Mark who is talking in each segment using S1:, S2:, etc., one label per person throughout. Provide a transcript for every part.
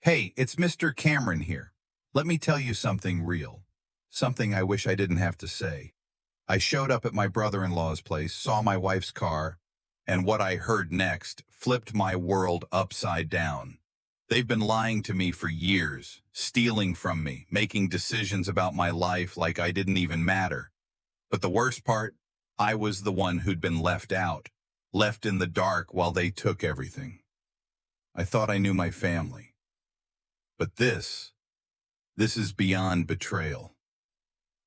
S1: Hey, it's Mr. Cameron here. Let me tell you something real. Something I wish I didn't have to say. I showed up at my brother-in-law's place, saw my wife's car, and what I heard next flipped my world upside down. They've been lying to me for years, stealing from me, making decisions about my life like I didn't even matter. But the worst part, I was the one who'd been left out, left in the dark while they took everything. I thought I knew my family. But this is beyond betrayal.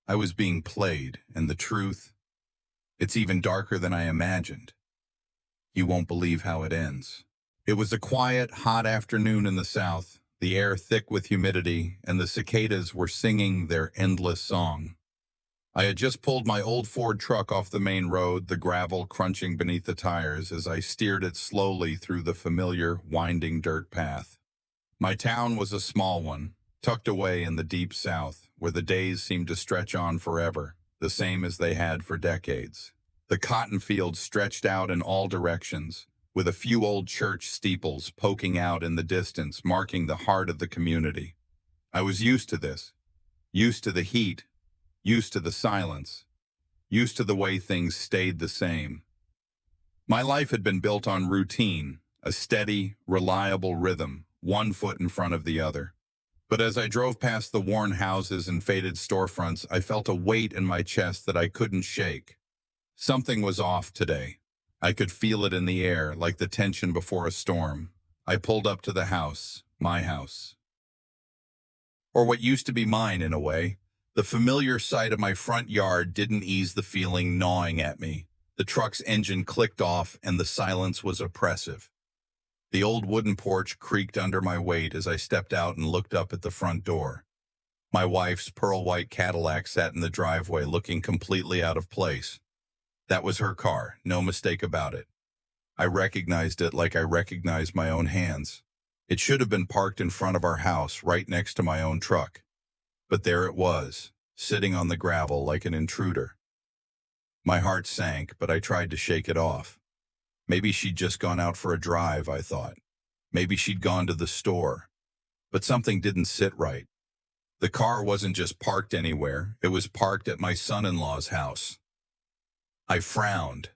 S1: I was being played, and the truth, it's even darker than I imagined. You won't believe how it ends. It was a quiet, hot afternoon in the south, the air thick with humidity, and the cicadas were singing their endless song. I had just pulled my old Ford truck off the main road, the gravel crunching beneath the tires as I steered it slowly through the familiar, winding dirt path. My town was a small one, tucked away in the deep south, where the days seemed to stretch on forever, the same as they had for decades. The cotton fields stretched out in all directions, with a few old church steeples poking out in the distance, marking the heart of the community. I was used to this, used to the heat, used to the silence, used to the way things stayed the same. My life had been built on routine, a steady, reliable rhythm, one foot in front of the other. But as I drove past the worn houses and faded storefronts, I felt a weight in my chest that I couldn't shake. Something was off today. I could feel it in the air, like the tension before a storm. I pulled up to the house, my house. Or what used to be mine, in a way. The familiar sight of my front yard didn't ease the feeling gnawing at me. The truck's engine clicked off, and the silence was oppressive. The old wooden porch creaked under my weight as I stepped out and looked up at the front door. My wife's pearl-white Cadillac sat in the driveway, looking completely out of place. That was her car, no mistake about it. I recognized it like I recognized my own hands. It should have been parked in front of our house, right next to my own truck. But there it was, sitting on the gravel like an intruder. My heart sank, but I tried to shake it off. Maybe she'd just gone out for a drive, I thought. Maybe she'd gone to the store. But something didn't sit right. The car wasn't just parked anywhere, it was parked at my son-in-law's house. I frowned.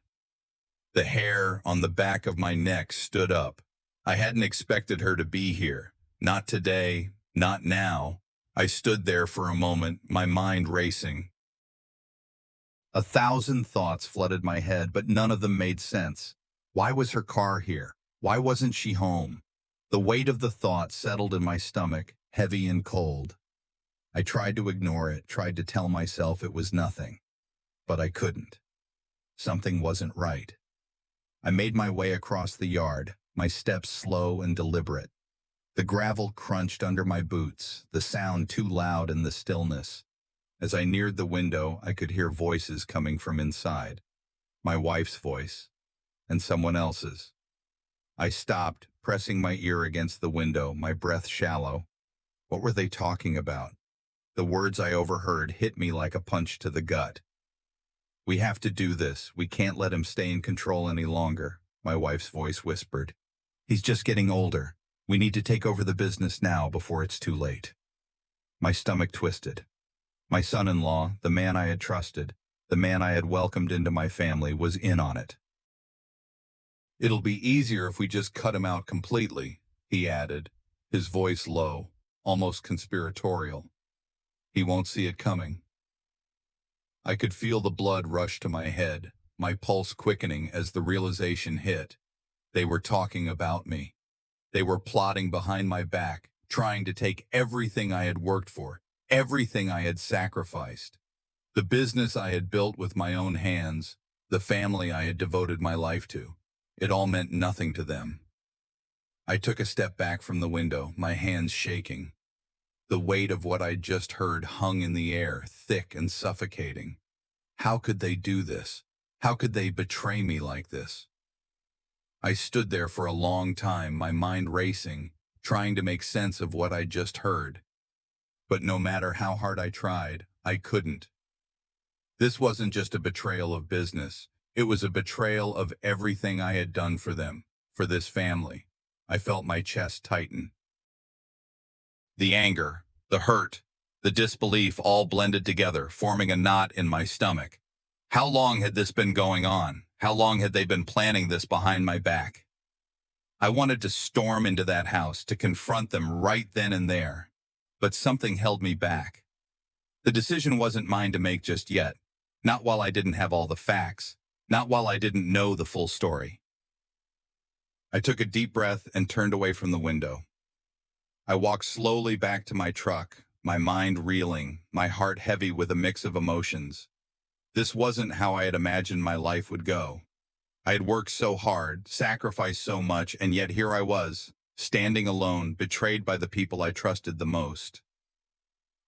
S1: The hair on the back of my neck stood up. I hadn't expected her to be here. Not today, not now. I stood there for a moment, my mind racing. 1,000 thoughts flooded my head, but none of them made sense. Why was her car here? Why wasn't she home? The weight of the thought settled in my stomach, heavy and cold. I tried to ignore it, tried to tell myself it was nothing. But I couldn't. Something wasn't right. I made my way across the yard, my steps slow and deliberate. The gravel crunched under my boots, the sound too loud in the stillness. As I neared the window, I could hear voices coming from inside. My wife's voice, and someone else's. I stopped, pressing my ear against the window, my breath shallow. What were they talking about? The words I overheard hit me like a punch to the gut. "We have to do this. We can't let him stay in control any longer," my wife's voice whispered. "He's just getting older. We need to take over the business now before it's too late." My stomach twisted. My son-in-law, the man I had trusted, the man I had welcomed into my family, was in on it. "It'll be easier if we just cut him out completely," he added, his voice low, almost conspiratorial. "He won't see it coming." I could feel the blood rush to my head, my pulse quickening as the realization hit. They were talking about me. They were plotting behind my back, trying to take everything I had worked for, everything I had sacrificed. The business I had built with my own hands, the family I had devoted my life to. It all meant nothing to them. I took a step back from the window, my hands shaking. The weight of what I'd just heard hung in the air, thick and suffocating. How could they do this? How could they betray me like this? I stood there for a long time, my mind racing, trying to make sense of what I'd just heard. But no matter how hard I tried, I couldn't. This wasn't just a betrayal of business. It was a betrayal of everything I had done for them, for this family. I felt my chest tighten. The anger, the hurt, the disbelief all blended together, forming a knot in my stomach. How long had this been going on? How long had they been planning this behind my back? I wanted to storm into that house, to confront them right then and there. But something held me back. The decision wasn't mine to make just yet. Not while I didn't have all the facts. Not while I didn't know the full story. I took a deep breath and turned away from the window. I walked slowly back to my truck, my mind reeling, my heart heavy with a mix of emotions. This wasn't how I had imagined my life would go. I had worked so hard, sacrificed so much, and yet here I was, standing alone, betrayed by the people I trusted the most.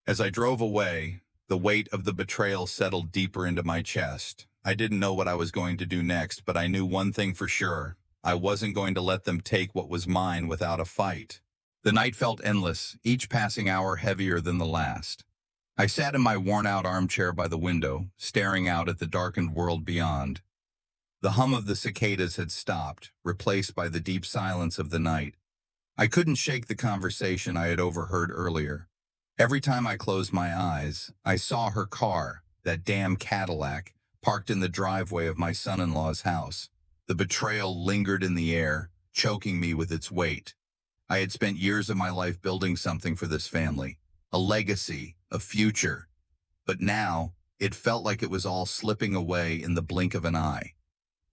S1: As I drove away, the weight of the betrayal settled deeper into my chest. I didn't know what I was going to do next, but I knew one thing for sure. I wasn't going to let them take what was mine without a fight. The night felt endless, each passing hour heavier than the last. I sat in my worn-out armchair by the window, staring out at the darkened world beyond. The hum of the cicadas had stopped, replaced by the deep silence of the night. I couldn't shake the conversation I had overheard earlier. Every time I closed my eyes, I saw her car, that damn Cadillac, parked in the driveway of my son-in-law's house. The betrayal lingered in the air, choking me with its weight. I had spent years of my life building something for this family, a legacy, a future. But now, it felt like it was all slipping away in the blink of an eye.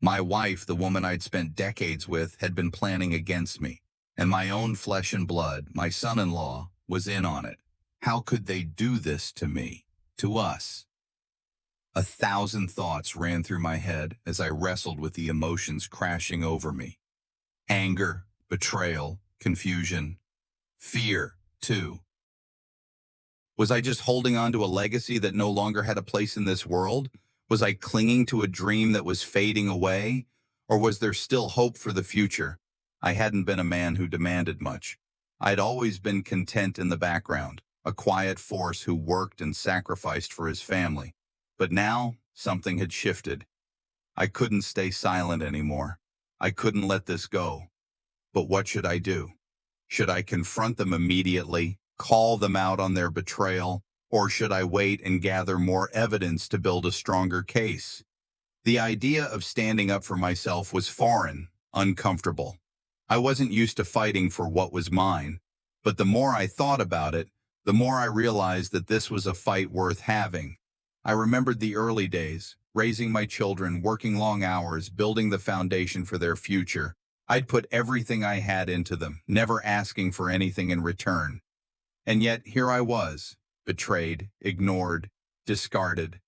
S1: My wife, the woman I'd spent decades with, had been planning against me. And my own flesh and blood, my son-in-law, was in on it. How could they do this to me, to us? 1,000 thoughts ran through my head as I wrestled with the emotions crashing over me. Anger, betrayal, confusion, fear, too. Was I just holding on to a legacy that no longer had a place in this world? Was I clinging to a dream that was fading away? Or was there still hope for the future? I hadn't been a man who demanded much. I'd always been content in the background, a quiet force who worked and sacrificed for his family. But now, something had shifted. I couldn't stay silent anymore. I couldn't let this go. But what should I do? Should I confront them immediately, call them out on their betrayal, or should I wait and gather more evidence to build a stronger case? The idea of standing up for myself was foreign, uncomfortable. I wasn't used to fighting for what was mine, but the more I thought about it, the more I realized that this was a fight worth having. I remembered the early days, raising my children, working long hours, building the foundation for their future. I'd put everything I had into them, never asking for anything in return. And yet, here I was, betrayed, ignored, discarded.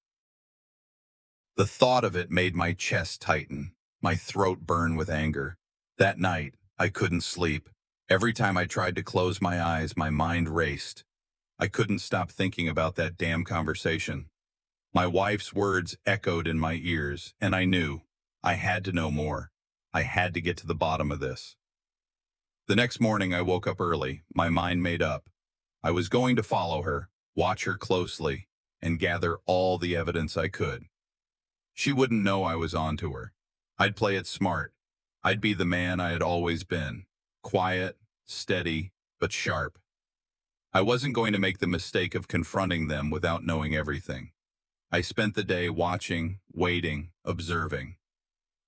S1: The thought of it made my chest tighten, my throat burn with anger. That night, I couldn't sleep. Every time I tried to close my eyes, my mind raced. I couldn't stop thinking about that damn conversation. My wife's words echoed in my ears, and I knew I had to know more. I had to get to the bottom of this. The next morning, I woke up early, my mind made up. I was going to follow her, watch her closely, and gather all the evidence I could. She wouldn't know I was on to her. I'd play it smart. I'd be the man I had always been. Quiet, steady, but sharp. I wasn't going to make the mistake of confronting them without knowing everything. I spent the day watching, waiting, observing.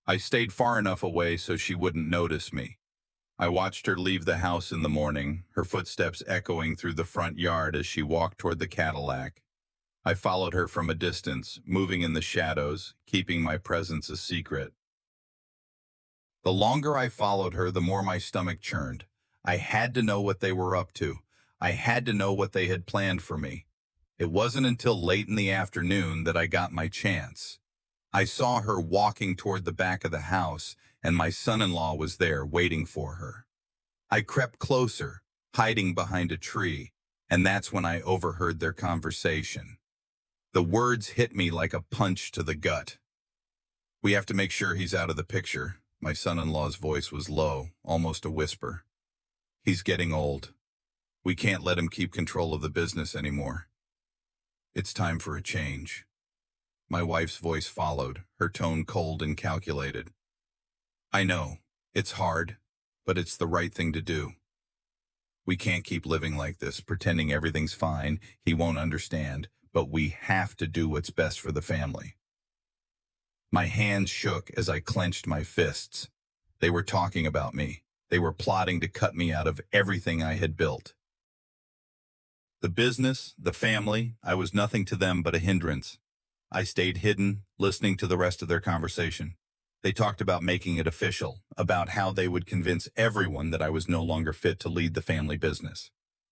S1: I stayed far enough away so she wouldn't notice me. I watched her leave the house in the morning, her footsteps echoing through the front yard as she walked toward the Cadillac. I followed her from a distance, moving in the shadows, keeping my presence a secret. The longer I followed her, the more my stomach churned. I had to know what they were up to. I had to know what they had planned for me. It wasn't until late in the afternoon that I got my chance. I saw her walking toward the back of the house, and my son-in-law was there waiting for her. I crept closer, hiding behind a tree, and that's when I overheard their conversation. The words hit me like a punch to the gut. "We have to make sure he's out of the picture." My son-in-law's voice was low, almost a whisper. "He's getting old. We can't let him keep control of the business anymore. It's time for a change." My wife's voice followed, her tone cold and calculated. "I know, it's hard, but it's the right thing to do." We can't keep living like this, pretending everything's fine. He won't understand, but we have to do what's best for the family. My hands shook as I clenched my fists. They were talking about me. They were plotting to cut me out of everything I had built. The business, the family, I was nothing to them but a hindrance. I stayed hidden, listening to the rest of their conversation. They talked about making it official, about how they would convince everyone that I was no longer fit to lead the family business.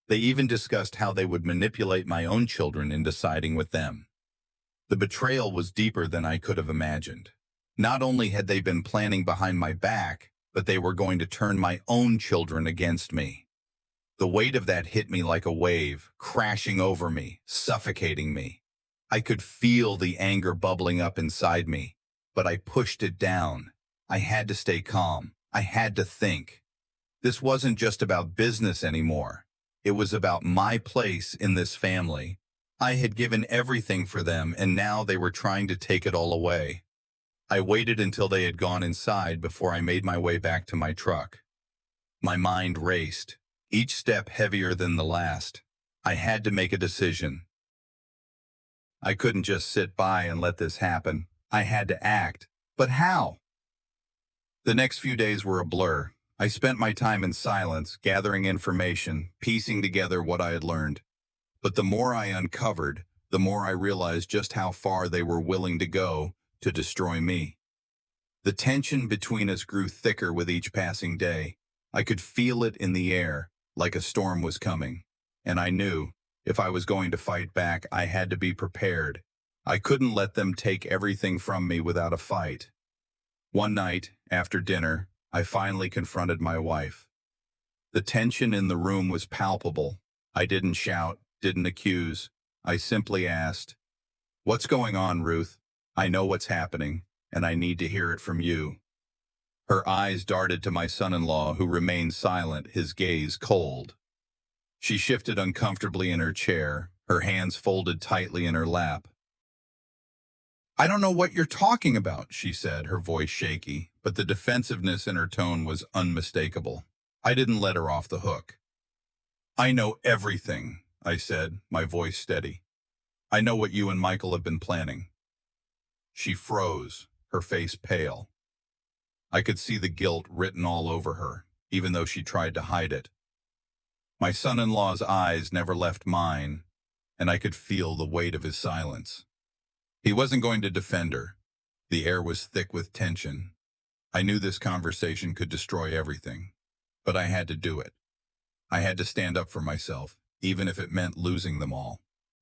S1: They even discussed how they would manipulate my own children into siding with them. The betrayal was deeper than I could have imagined. Not only had they been planning behind my back, but they were going to turn my own children against me. The weight of that hit me like a wave, crashing over me, suffocating me. I could feel the anger bubbling up inside me, but I pushed it down. I had to stay calm. I had to think. This wasn't just about business anymore. It was about my place in this family. I had given everything for them, and now they were trying to take it all away. I waited until they had gone inside before I made my way back to my truck. My mind raced, each step heavier than the last. I had to make a decision. I couldn't just sit by and let this happen. I had to act. But how? The next few days were a blur. I spent my time in silence, gathering information, piecing together what I had learned. But the more I uncovered, the more I realized just how far they were willing to go to destroy me. The tension between us grew thicker with each passing day. I could feel it in the air, like a storm was coming. And I knew, if I was going to fight back, I had to be prepared. I couldn't let them take everything from me without a fight. One night, after dinner, I finally confronted my wife. The tension in the room was palpable. I didn't shout, didn't accuse. I simply asked, "What's going on, Ruth? I know what's happening, and I need to hear it from you." Her eyes darted to my son-in-law, who remained silent, his gaze cold. She shifted uncomfortably in her chair, her hands folded tightly in her lap. "I don't know what you're talking about," she said, her voice shaky, but the defensiveness in her tone was unmistakable. I didn't let her off the hook. "I know everything," I said, my voice steady. "I know what you and Michael have been planning." She froze, her face pale. I could see the guilt written all over her, even though she tried to hide it. My son-in-law's eyes never left mine, and I could feel the weight of his silence. He wasn't going to defend her. The air was thick with tension. I knew this conversation could destroy everything, but I had to do it. I had to stand up for myself, even if it meant losing them all.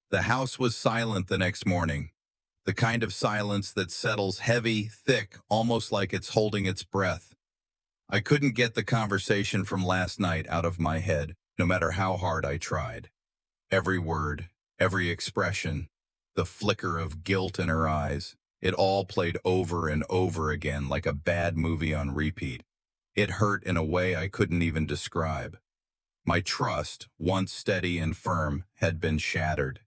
S1: The house was silent the next morning, the kind of silence that settles heavy, thick, almost like it's holding its breath. I couldn't get the conversation from last night out of my head, no matter how hard I tried. Every word, every expression, the flicker of guilt in her eyes, it all played over and over again like a bad movie on repeat. It hurt in a way I couldn't even describe. My trust, once steady and firm, had been shattered.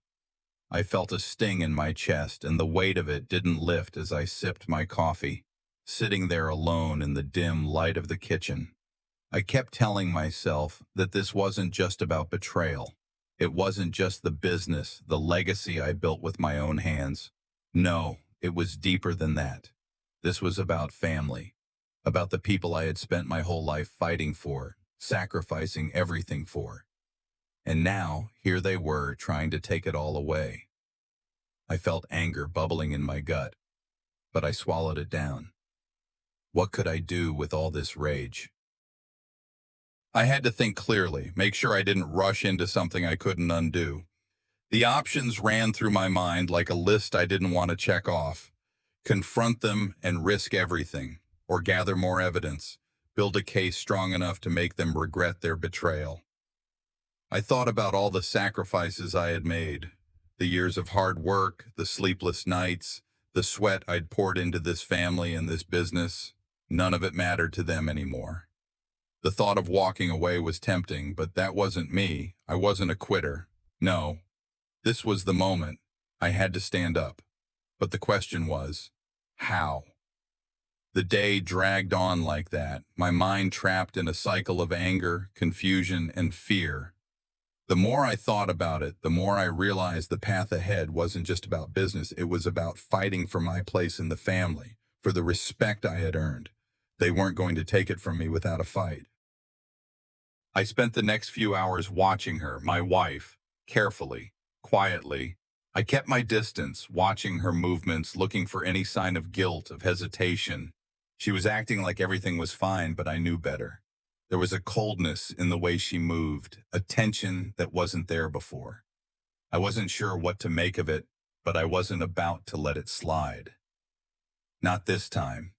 S1: I felt a sting in my chest, and the weight of it didn't lift as I sipped my coffee, sitting there alone in the dim light of the kitchen. I kept telling myself that this wasn't just about betrayal. It wasn't just the business, the legacy I built with my own hands. No, it was deeper than that. This was about family, about the people I had spent my whole life fighting for, sacrificing everything for. And now, here they were, trying to take it all away. I felt anger bubbling in my gut, but I swallowed it down. What could I do with all this rage? I had to think clearly, make sure I didn't rush into something I couldn't undo. The options ran through my mind like a list I didn't want to check off. Confront them and risk everything, or gather more evidence, build a case strong enough to make them regret their betrayal. I thought about all the sacrifices I had made, the years of hard work, the sleepless nights, the sweat I'd poured into this family and this business. None of it mattered to them anymore. The thought of walking away was tempting, but that wasn't me. I wasn't a quitter. No, this was the moment. I had to stand up. But the question was, how? The day dragged on like that, my mind trapped in a cycle of anger, confusion, and fear. The more I thought about it, the more I realized the path ahead wasn't just about business. It was about fighting for my place in the family, for the respect I had earned. They weren't going to take it from me without a fight. I spent the next few hours watching her, my wife, carefully, quietly. I kept my distance, watching her movements, looking for any sign of guilt, of hesitation. She was acting like everything was fine, but I knew better. There was a coldness in the way she moved, a tension that wasn't there before. I wasn't sure what to make of it, but I wasn't about to let it slide. Not this time.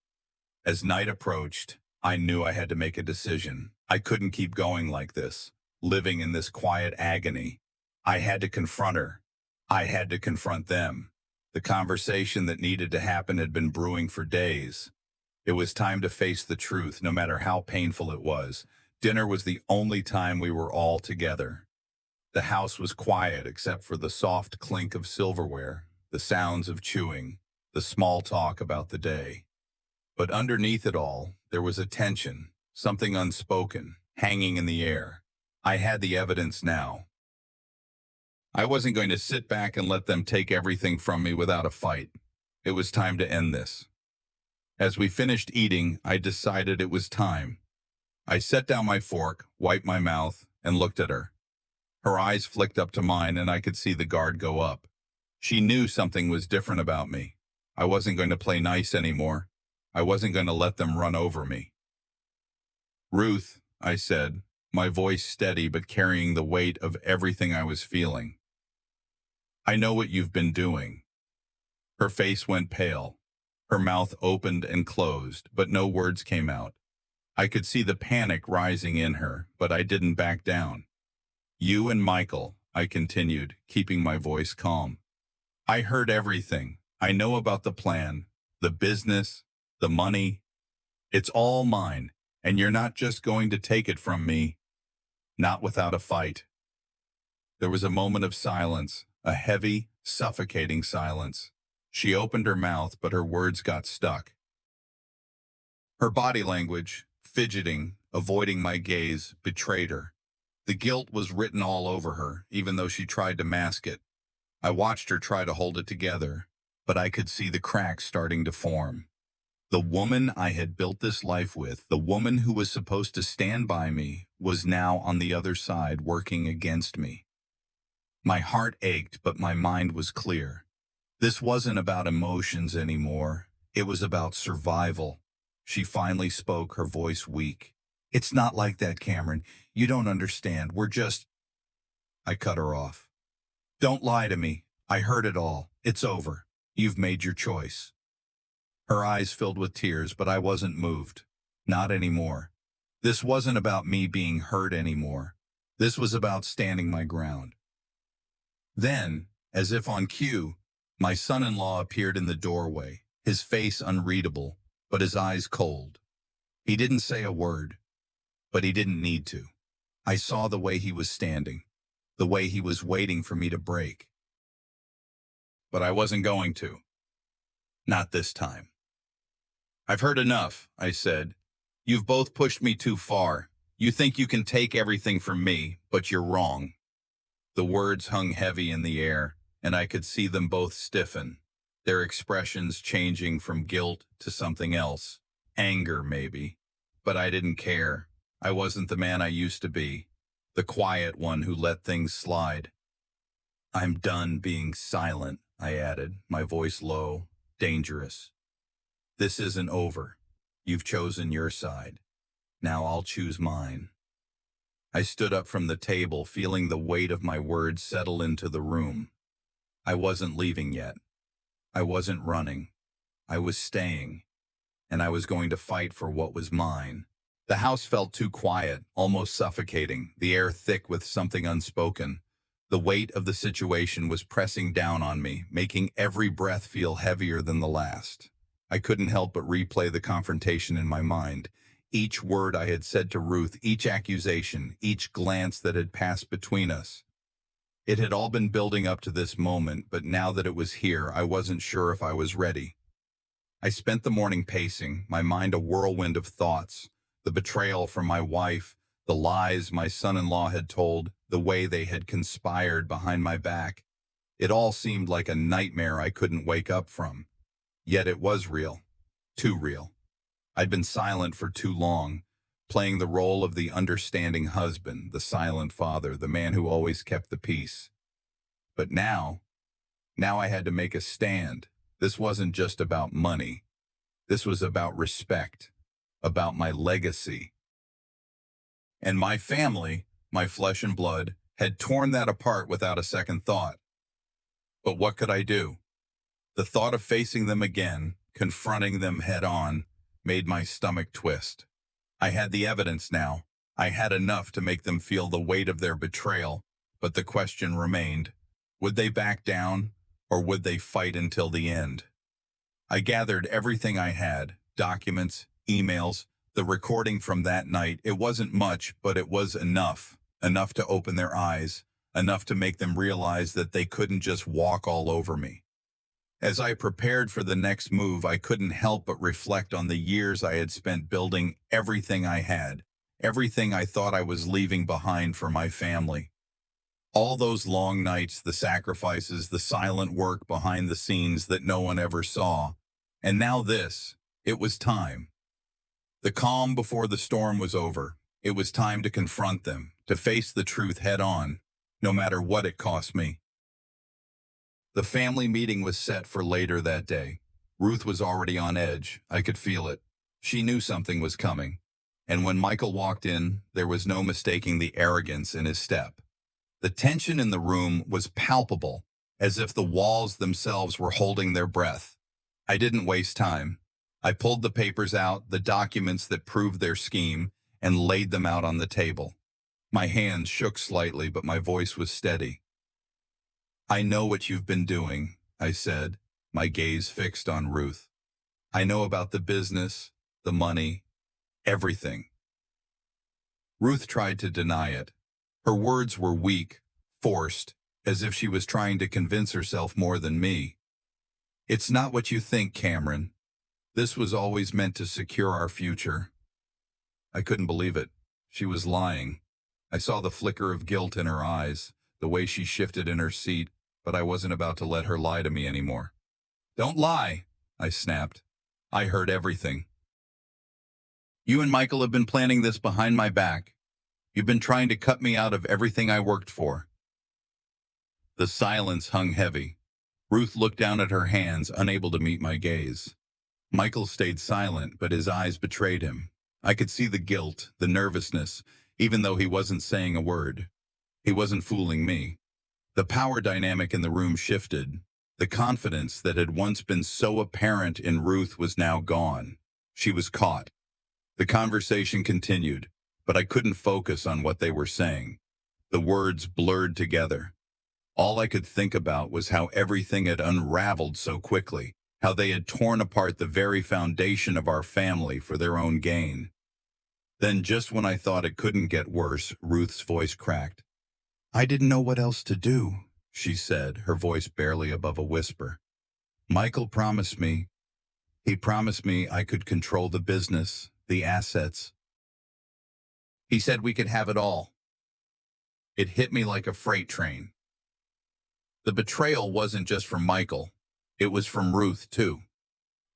S1: As night approached, I knew I had to make a decision. I couldn't keep going like this, living in this quiet agony. I had to confront her. I had to confront them. The conversation that needed to happen had been brewing for days. It was time to face the truth, no matter how painful it was. Dinner was the only time we were all together. The house was quiet except for the soft clink of silverware, the sounds of chewing, the small talk about the day. But underneath it all, there was a tension, something unspoken, hanging in the air. I had the evidence now. I wasn't going to sit back and let them take everything from me without a fight. It was time to end this. As we finished eating, I decided it was time. I set down my fork, wiped my mouth, and looked at her. Her eyes flicked up to mine, and I could see the guard go up. She knew something was different about me. I wasn't going to play nice anymore. I wasn't going to let them run over me. "Ruth," I said, my voice steady but carrying the weight of everything I was feeling. "I know what you've been doing." Her face went pale. Her mouth opened and closed, but no words came out. I could see the panic rising in her, but I didn't back down. "You and Michael," I continued, keeping my voice calm. "I heard everything. I know about the plan, the business, the money. It's all mine, and you're not just going to take it from me. Not without a fight." There was a moment of silence, a heavy, suffocating silence. She opened her mouth, but her words got stuck. Her body language, fidgeting, avoiding my gaze, betrayed her. The guilt was written all over her, even though she tried to mask it. I watched her try to hold it together, but I could see the cracks starting to form. The woman I had built this life with, the woman who was supposed to stand by me, was now on the other side working against me. My heart ached, but my mind was clear. This wasn't about emotions anymore. It was about survival. She finally spoke, her voice weak. "It's not like that, Cameron. You don't understand. We're just—" I cut her off. "Don't lie to me. I heard it all. It's over. You've made your choice." Her eyes filled with tears, but I wasn't moved. Not anymore. This wasn't about me being hurt anymore. This was about standing my ground. Then, as if on cue, my son-in-law appeared in the doorway, his face unreadable, but his eyes cold. He didn't say a word, but he didn't need to. I saw the way he was standing, the way he was waiting for me to break. But I wasn't going to. Not this time. "I've heard enough," I said. "You've both pushed me too far. You think you can take everything from me, but you're wrong." The words hung heavy in the air, and I could see them both stiffen, their expressions changing from guilt to something else. Anger, maybe. But I didn't care. I wasn't the man I used to be, the quiet one who let things slide. "I'm done being silent," I added, my voice low, dangerous. "This isn't over. You've chosen your side. Now I'll choose mine." I stood up from the table, feeling the weight of my words settle into the room. I wasn't leaving yet. I wasn't running. I was staying. And I was going to fight for what was mine. The house felt too quiet, almost suffocating, the air thick with something unspoken. The weight of the situation was pressing down on me, making every breath feel heavier than the last. I couldn't help but replay the confrontation in my mind. Each word I had said to Ruth, each accusation, each glance that had passed between us. It had all been building up to this moment, but now that it was here, I wasn't sure if I was ready. I spent the morning pacing, my mind a whirlwind of thoughts. The betrayal from my wife, the lies my son-in-law had told, the way they had conspired behind my back. It all seemed like a nightmare I couldn't wake up from. Yet it was real. Too real. I'd been silent for too long, playing the role of the understanding husband, the silent father, the man who always kept the peace. But now I had to make a stand. This wasn't just about money. This was about respect, about my legacy. And my family, my flesh and blood, had torn that apart without a second thought. But what could I do? The thought of facing them again, confronting them head on, made my stomach twist. I had the evidence now. I had enough to make them feel the weight of their betrayal, but the question remained, would they back down, or would they fight until the end? I gathered everything I had, documents, emails, the recording from that night. It wasn't much, but it was enough to open their eyes, enough to make them realize that they couldn't just walk all over me. As I prepared for the next move, I couldn't help but reflect on the years I had spent building everything I had, everything I thought I was leaving behind for my family. All those long nights, the sacrifices, the silent work behind the scenes that no one ever saw. And now this, it was time. The calm before the storm was over. It was time to confront them, to face the truth head on, no matter what it cost me. The family meeting was set for later that day. Ruth was already on edge. I could feel it. She knew something was coming. And when Michael walked in, there was no mistaking the arrogance in his step. The tension in the room was palpable, as if the walls themselves were holding their breath. I didn't waste time. I pulled the papers out, the documents that proved their scheme, and laid them out on the table. My hands shook slightly, but my voice was steady. I know what you've been doing, I said, my gaze fixed on Ruth. I know about the business, the money, everything. Ruth tried to deny it. Her words were weak, forced, as if she was trying to convince herself more than me. It's not what you think, Cameron. This was always meant to secure our future. I couldn't believe it. She was lying. I saw the flicker of guilt in her eyes, the way she shifted in her seat, but I wasn't about to let her lie to me anymore. Don't lie, I snapped. I heard everything. You and Michael have been planning this behind my back. You've been trying to cut me out of everything I worked for. The silence hung heavy. Ruth looked down at her hands, unable to meet my gaze. Michael stayed silent, but his eyes betrayed him. I could see the guilt, the nervousness, even though he wasn't saying a word. He wasn't fooling me. The power dynamic in the room shifted. The confidence that had once been so apparent in Ruth was now gone. She was caught. The conversation continued, but I couldn't focus on what they were saying. The words blurred together. All I could think about was how everything had unraveled so quickly, how they had torn apart the very foundation of our family for their own gain. Then, just when I thought it couldn't get worse, Ruth's voice cracked. I didn't know what else to do, she said, her voice barely above a whisper. Michael promised me. He promised me I could control the business, the assets. He said we could have it all. It hit me like a freight train. The betrayal wasn't just from Michael. It was from Ruth, too.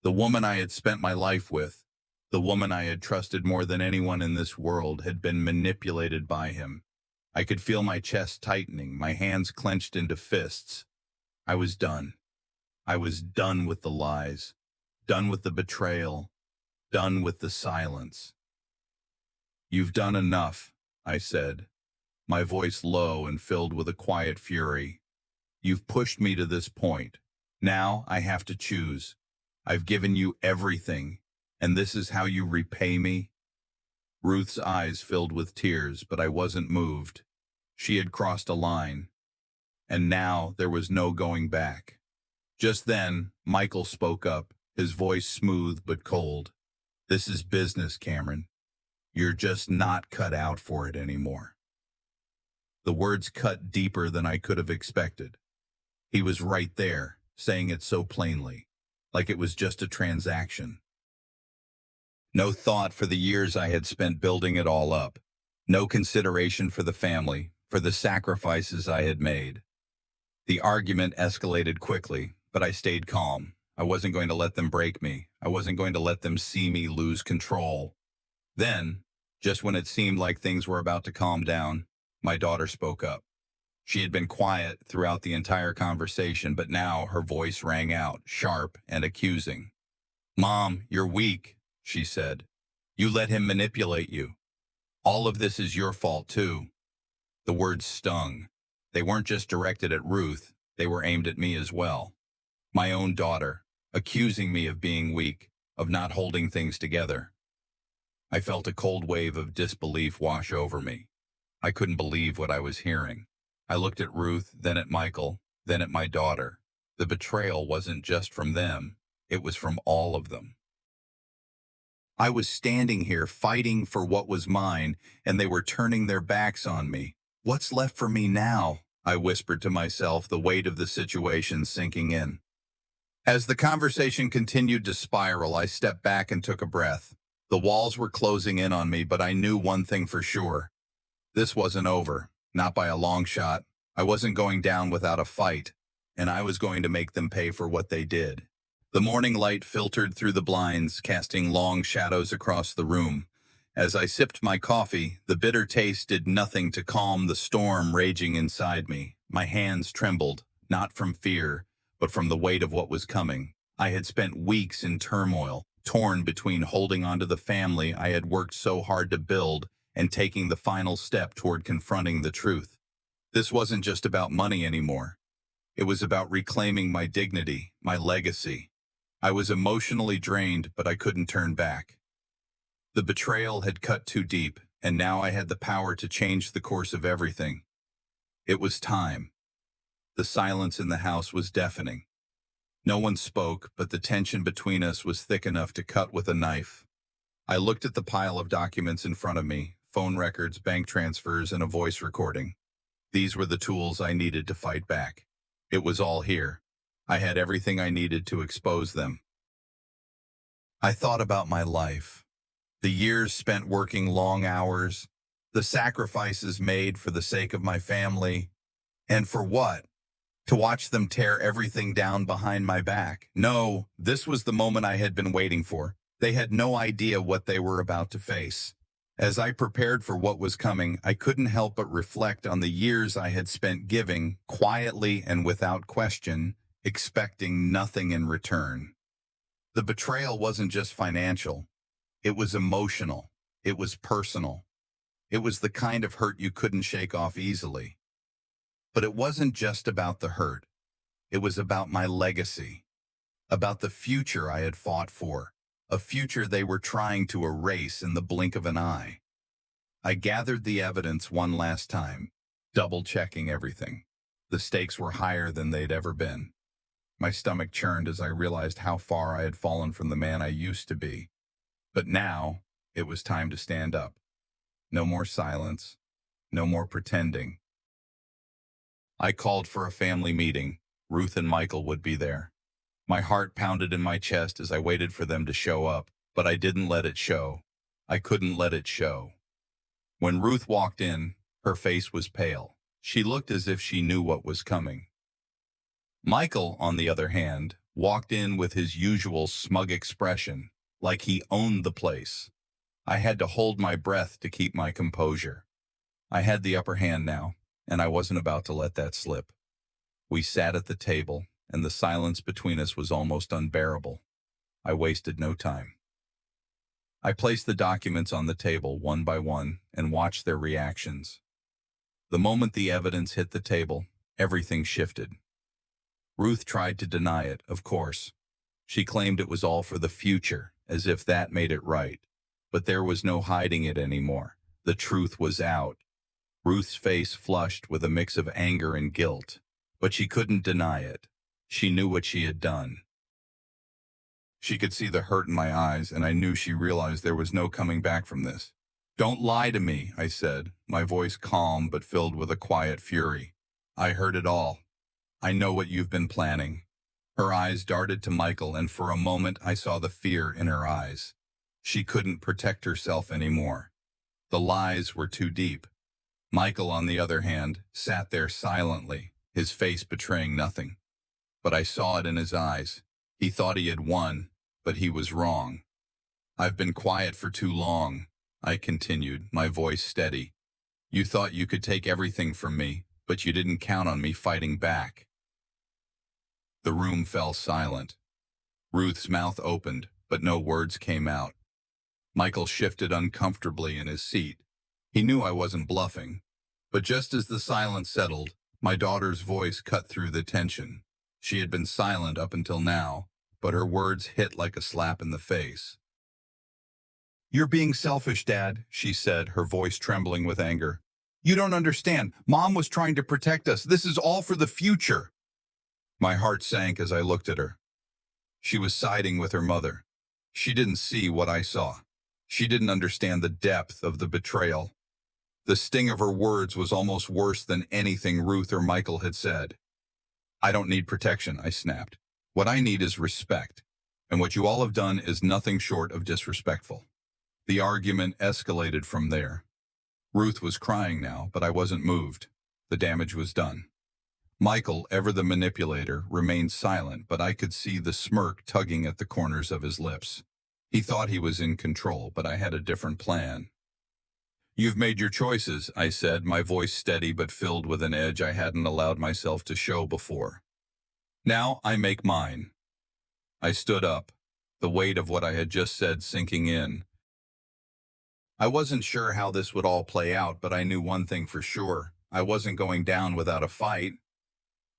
S1: The woman I had spent my life with, the woman I had trusted more than anyone in this world, had been manipulated by him. I could feel my chest tightening, my hands clenched into fists. I was done. I was done with the lies, done with the betrayal, done with the silence. You've done enough, I said, my voice low and filled with a quiet fury. You've pushed me to this point. Now I have to choose. I've given you everything, and this is how you repay me? Ruth's eyes filled with tears, but I wasn't moved. She had crossed a line, and now there was no going back. Just then, Michael spoke up, his voice smooth but cold. This is business, Cameron. You're just not cut out for it anymore. The words cut deeper than I could have expected. He was right there, saying it so plainly. like it was just a transaction. No thought for the years I had spent building it all up. No consideration for the family, for the sacrifices I had made. The argument escalated quickly, but I stayed calm. I wasn't going to let them break me. I wasn't going to let them see me lose control. Then, just when it seemed like things were about to calm down, my daughter spoke up. She had been quiet throughout the entire conversation, but now her voice rang out, sharp and accusing. "Mom, you're weak," she said. "You let him manipulate you. All of this is your fault, too." The words stung. They weren't just directed at Ruth, they were aimed at me as well. My own daughter, accusing me of being weak, of not holding things together. I felt a cold wave of disbelief wash over me. I couldn't believe what I was hearing. I looked at Ruth, then at Michael, then at my daughter. The betrayal wasn't just from them, it was from all of them. I was standing here fighting for what was mine, and they were turning their backs on me. "What's left for me now?" I whispered to myself, the weight of the situation sinking in. As the conversation continued to spiral, I stepped back and took a breath. The walls were closing in on me, but I knew one thing for sure. This wasn't over, not by a long shot. I wasn't going down without a fight, and I was going to make them pay for what they did. The morning light filtered through the blinds, casting long shadows across the room. As I sipped my coffee, the bitter taste did nothing to calm the storm raging inside me. My hands trembled, not from fear, but from the weight of what was coming. I had spent weeks in turmoil, torn between holding onto the family I had worked so hard to build and taking the final step toward confronting the truth. This wasn't just about money anymore. It was about reclaiming my dignity, my legacy. I was emotionally drained, but I couldn't turn back. The betrayal had cut too deep, and now I had the power to change the course of everything. It was time. The silence in the house was deafening. No one spoke, but the tension between us was thick enough to cut with a knife. I looked at the pile of documents in front of me, phone records, bank transfers, and a voice recording. These were the tools I needed to fight back. It was all here. I had everything I needed to expose them. I thought about my life. The years spent working long hours, the sacrifices made for the sake of my family, and for what? To watch them tear everything down behind my back. No, this was the moment I had been waiting for. They had no idea what they were about to face. As I prepared for what was coming, I couldn't help but reflect on the years I had spent giving, quietly and without question, expecting nothing in return. The betrayal wasn't just financial. It was emotional. It was personal. It was the kind of hurt you couldn't shake off easily. But it wasn't just about the hurt. It was about my legacy, about the future I had fought for, a future they were trying to erase in the blink of an eye. I gathered the evidence one last time, double-checking everything. The stakes were higher than they'd ever been. My stomach churned as I realized how far I had fallen from the man I used to be. But now, it was time to stand up. No more silence. No more pretending. I called for a family meeting. Ruth and Michael would be there. My heart pounded in my chest as I waited for them to show up, but I didn't let it show. I couldn't let it show. When Ruth walked in, her face was pale. She looked as if she knew what was coming. Michael, on the other hand, walked in with his usual smug expression, like he owned the place. I had to hold my breath to keep my composure. I had the upper hand now, and I wasn't about to let that slip. We sat at the table, and the silence between us was almost unbearable. I wasted no time. I placed the documents on the table one by one and watched their reactions. The moment the evidence hit the table, everything shifted. Ruth tried to deny it, of course. She claimed it was all for the future, as if that made it right. But there was no hiding it anymore. The truth was out. Ruth's face flushed with a mix of anger and guilt, but she couldn't deny it. She knew what she had done. She could see the hurt in my eyes, and I knew she realized there was no coming back from this. "Don't lie to me," I said, my voice calm but filled with a quiet fury. "I heard it all. I know what you've been planning. Her eyes darted to Michael, and for a moment I saw the fear in her eyes. She couldn't protect herself anymore. The lies were too deep. Michael, on the other hand, sat there silently, his face betraying nothing. But I saw it in his eyes. He thought he had won, but he was wrong. "I've been quiet for too long," I continued, my voice steady. "You thought you could take everything from me, but you didn't count on me fighting back." The room fell silent. Ruth's mouth opened, but no words came out. Michael shifted uncomfortably in his seat. He knew I wasn't bluffing. But just as the silence settled, my daughter's voice cut through the tension. She had been silent up until now, but her words hit like a slap in the face. "You're being selfish, Dad," she said, her voice trembling with anger. "You don't understand. Mom was trying to protect us. This is all for the future." My heart sank as I looked at her. She was siding with her mother. She didn't see what I saw. She didn't understand the depth of the betrayal. The sting of her words was almost worse than anything Ruth or Michael had said. "I don't need protection," I snapped. "What I need is respect, and what you all have done is nothing short of disrespectful." The argument escalated from there. Ruth was crying now, but I wasn't moved. The damage was done. Michael, ever the manipulator, remained silent, but I could see the smirk tugging at the corners of his lips. He thought he was in control, but I had a different plan. "You've made your choices," I said, my voice steady but filled with an edge I hadn't allowed myself to show before. "Now I make mine." I stood up, the weight of what I had just said sinking in. I wasn't sure how this would all play out, but I knew one thing for sure. I wasn't going down without a fight.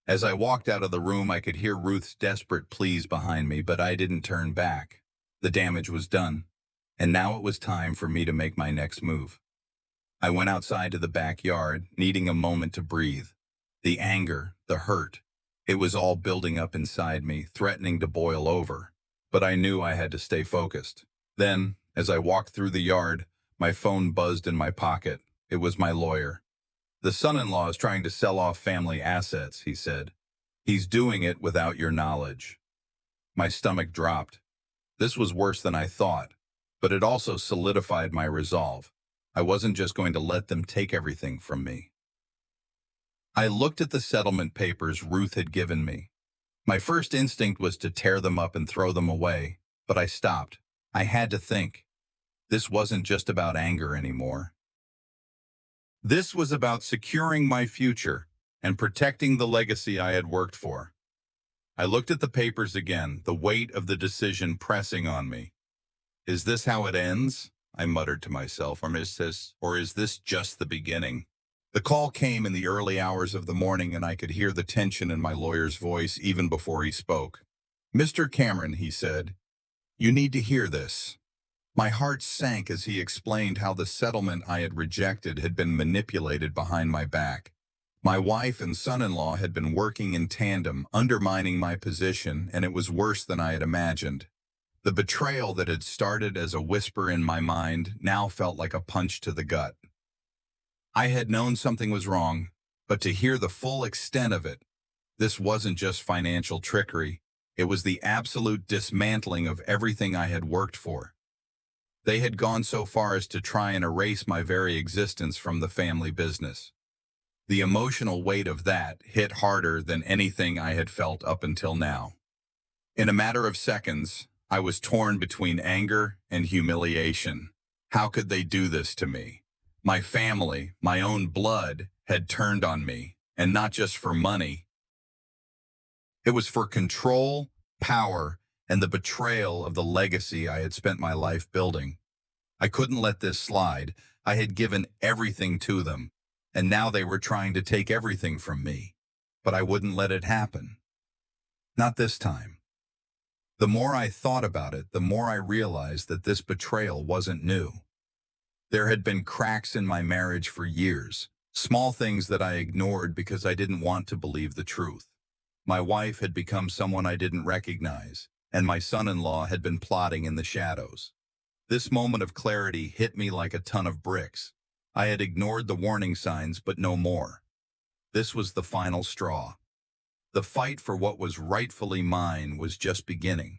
S1: As I walked out of the room, I could hear Ruth's desperate pleas behind me, but I didn't turn back. The damage was done, and now it was time for me to make my next move. I went outside to the backyard, needing a moment to breathe. The anger, the hurt, it was all building up inside me, threatening to boil over. But I knew I had to stay focused. Then, as I walked through the yard, my phone buzzed in my pocket. It was my lawyer. "The son-in-law is trying to sell off family assets," he said. "He's doing it without your knowledge." My stomach dropped. This was worse than I thought, but it also solidified my resolve. I wasn't just going to let them take everything from me. I looked at the settlement papers Ruth had given me. My first instinct was to tear them up and throw them away, but I stopped. I had to think. This wasn't just about anger anymore. This was about securing my future and protecting the legacy I had worked for. I looked at the papers again, the weight of the decision pressing on me. "Is this how it ends?" I muttered to myself, or is this just the beginning? The call came in the early hours of the morning, and I could hear the tension in my lawyer's voice even before he spoke. "Mr. Cameron," he said, "you need to hear this." My heart sank as he explained how the settlement I had rejected had been manipulated behind my back. My wife and son-in-law had been working in tandem, undermining my position, and it was worse than I had imagined. The betrayal that had started as a whisper in my mind now felt like a punch to the gut. I had known something was wrong, but to hear the full extent of it, this wasn't just financial trickery. It was the absolute dismantling of everything I had worked for. They had gone so far as to try and erase my very existence from the family business. The emotional weight of that hit harder than anything I had felt up until now. In a matter of seconds, I was torn between anger and humiliation. How could they do this to me? My family, my own blood, had turned on me, and not just for money. It was for control, power, and the betrayal of the legacy I had spent my life building. I couldn't let this slide. I had given everything to them, and now they were trying to take everything from me. But I wouldn't let it happen. Not this time. The more I thought about it, the more I realized that this betrayal wasn't new. There had been cracks in my marriage for years, small things that I ignored because I didn't want to believe the truth. My wife had become someone I didn't recognize, and my son-in-law had been plotting in the shadows. This moment of clarity hit me like a ton of bricks. I had ignored the warning signs, but no more. This was the final straw. The fight for what was rightfully mine was just beginning.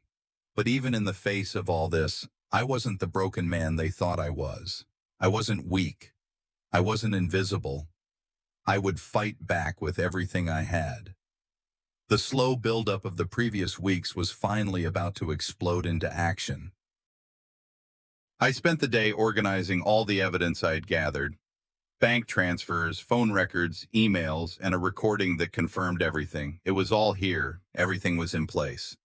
S1: But even in the face of all this, I wasn't the broken man they thought I was. I wasn't weak. I wasn't invisible. I would fight back with everything I had. The slow buildup of the previous weeks was finally about to explode into action. I spent the day organizing all the evidence I had gathered: bank transfers, phone records, emails, and a recording that confirmed everything. It was all here. Everything was in place.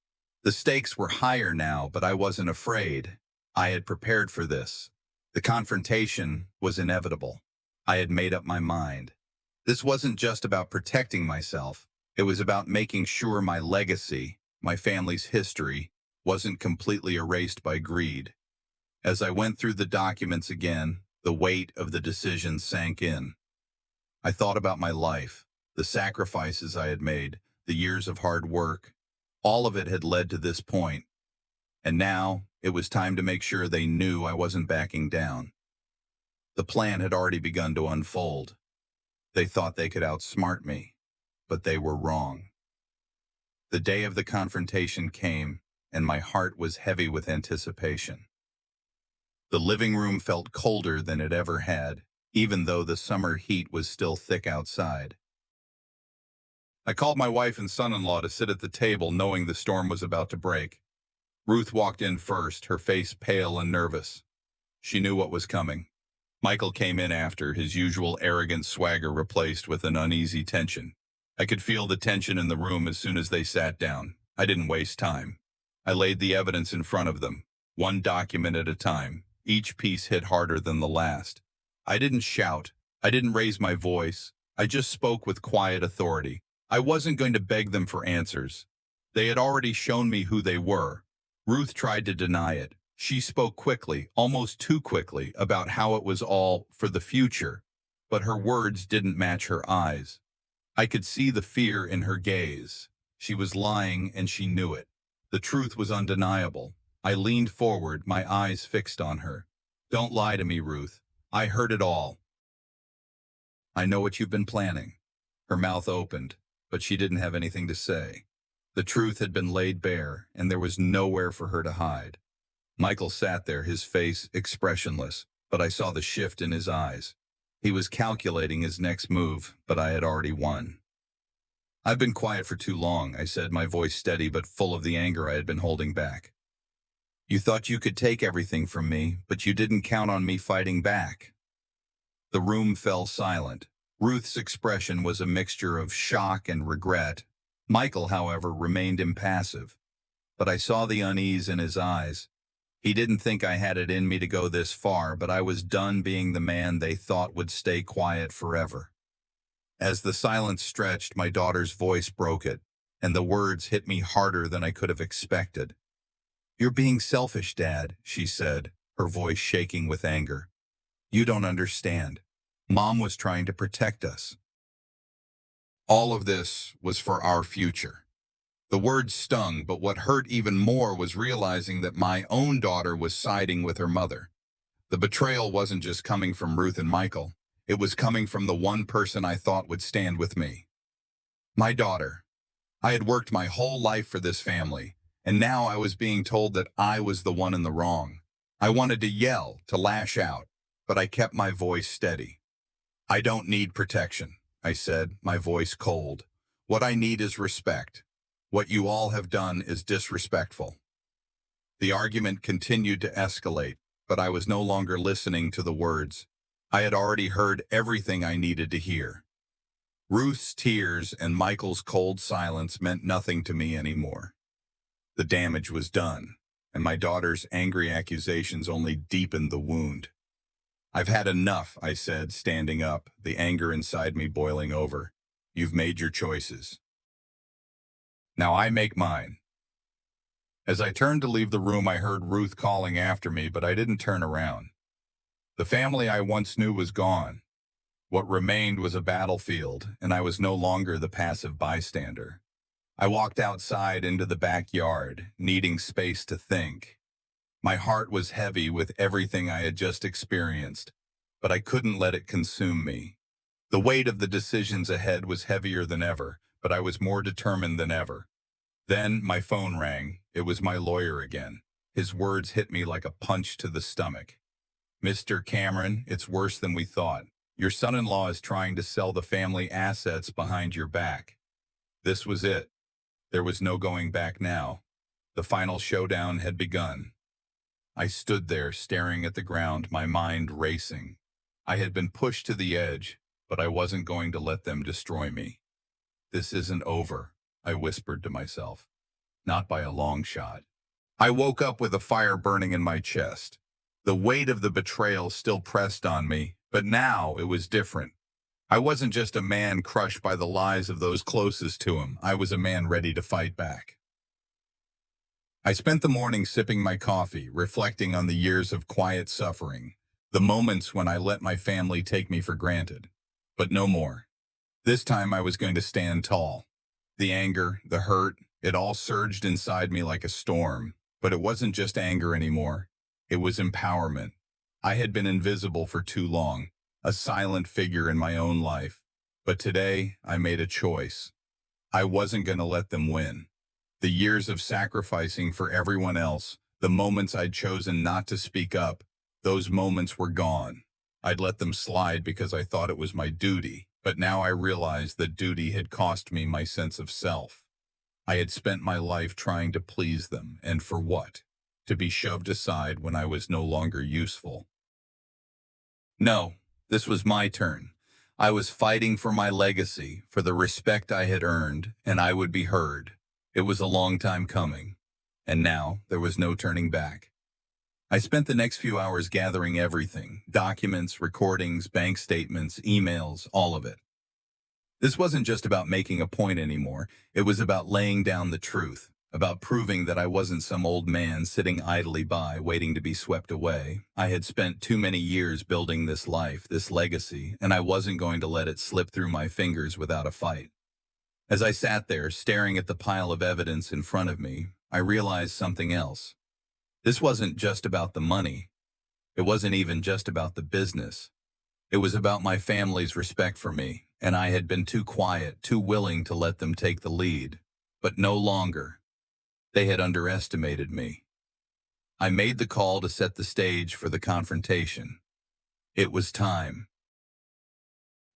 S1: The stakes were higher now, but I wasn't afraid. I had prepared for this. The confrontation was inevitable. I had made up my mind. This wasn't just about protecting myself. It was about making sure my legacy, my family's history, wasn't completely erased by greed. As I went through the documents again, the weight of the decision sank in. I thought about my life, the sacrifices I had made, the years of hard work. All of it had led to this point, and now it was time to make sure they knew I wasn't backing down. The plan had already begun to unfold. They thought they could outsmart me, but they were wrong. The day of the confrontation came, and my heart was heavy with anticipation. The living room felt colder than it ever had, even though the summer heat was still thick outside. I called my wife and son-in-law to sit at the table, knowing the storm was about to break. Ruth walked in first, her face pale and nervous. She knew what was coming. Michael came in after, his usual arrogant swagger replaced with an uneasy tension. I could feel the tension in the room as soon as they sat down. I didn't waste time. I laid the evidence in front of them, one document at a time. Each piece hit harder than the last. I didn't shout. I didn't raise my voice. I just spoke with quiet authority. I wasn't going to beg them for answers. They had already shown me who they were. Ruth tried to deny it. She spoke quickly, almost too quickly, about how it was all for the future, but her words didn't match her eyes. I could see the fear in her gaze. She was lying, and she knew it. The truth was undeniable. I leaned forward, my eyes fixed on her. "Don't lie to me, Ruth. I heard it all. I know what you've been planning." Her mouth opened, but she didn't have anything to say. The truth had been laid bare, and there was nowhere for her to hide. Michael sat there, his face expressionless, but I saw the shift in his eyes. He was calculating his next move, but I had already won. "I've been quiet for too long," I said, my voice steady but full of the anger I had been holding back. "You thought you could take everything from me, but you didn't count on me fighting back." The room fell silent. Ruth's expression was a mixture of shock and regret. Michael, however, remained impassive. But I saw the unease in his eyes. He didn't think I had it in me to go this far, but I was done being the man they thought would stay quiet forever. As the silence stretched, my daughter's voice broke it, and the words hit me harder than I could have expected. "You're being selfish, Dad," she said, her voice shaking with anger. "You don't understand. Mom was trying to protect us. All of this was for our future." The words stung, but what hurt even more was realizing that my own daughter was siding with her mother. The betrayal wasn't just coming from Ruth and Michael. It was coming from the one person I thought would stand with me. My daughter. I had worked my whole life for this family, and now I was being told that I was the one in the wrong. I wanted to yell, to lash out, but I kept my voice steady. "I don't need protection," I said, my voice cold. "What I need is respect. What you all have done is disrespectful." The argument continued to escalate, but I was no longer listening to the words. I had already heard everything I needed to hear. Ruth's tears and Michael's cold silence meant nothing to me anymore. The damage was done, and my daughter's angry accusations only deepened the wound. "I've had enough," I said, standing up, the anger inside me boiling over. "You've made your choices. Now I make mine." As I turned to leave the room, I heard Ruth calling after me, but I didn't turn around. The family I once knew was gone. What remained was a battlefield, and I was no longer the passive bystander. I walked outside into the backyard, needing space to think. My heart was heavy with everything I had just experienced, but I couldn't let it consume me. The weight of the decisions ahead was heavier than ever, but I was more determined than ever. Then my phone rang. It was my lawyer again. His words hit me like a punch to the stomach. "Mr. Cameron, it's worse than we thought. Your son-in-law is trying to sell the family assets behind your back." This was it. There was no going back now. The final showdown had begun. I stood there staring at the ground, my mind racing. I had been pushed to the edge, but I wasn't going to let them destroy me. "This isn't over," I whispered to myself. Not by a long shot. I woke up with a fire burning in my chest. The weight of the betrayal still pressed on me, but now it was different. I wasn't just a man crushed by the lies of those closest to him. I was a man ready to fight back. I spent the morning sipping my coffee, reflecting on the years of quiet suffering, the moments when I let my family take me for granted. But no more. This time I was going to stand tall. The anger, the hurt, it all surged inside me like a storm. But it wasn't just anger anymore. It was empowerment. I had been invisible for too long, a silent figure in my own life. But today, I made a choice. I wasn't going to let them win. The years of sacrificing for everyone else, the moments I'd chosen not to speak up, those moments were gone. I'd let them slide because I thought it was my duty, but now I realized that duty had cost me my sense of self. I had spent my life trying to please them, and for what? To be shoved aside when I was no longer useful. No, this was my turn. I was fighting for my legacy, for the respect I had earned, and I would be heard. It was a long time coming, and now there was no turning back. I spent the next few hours gathering everything, documents, recordings, bank statements, emails, all of it. This wasn't just about making a point anymore. It was about laying down the truth, about proving that I wasn't some old man sitting idly by, waiting to be swept away. I had spent too many years building this life, this legacy, and I wasn't going to let it slip through my fingers without a fight. As I sat there, staring at the pile of evidence in front of me, I realized something else. This wasn't just about the money. It wasn't even just about the business. It was about my family's respect for me, and I had been too quiet, too willing to let them take the lead. But no longer. They had underestimated me. I made the call to set the stage for the confrontation. It was time.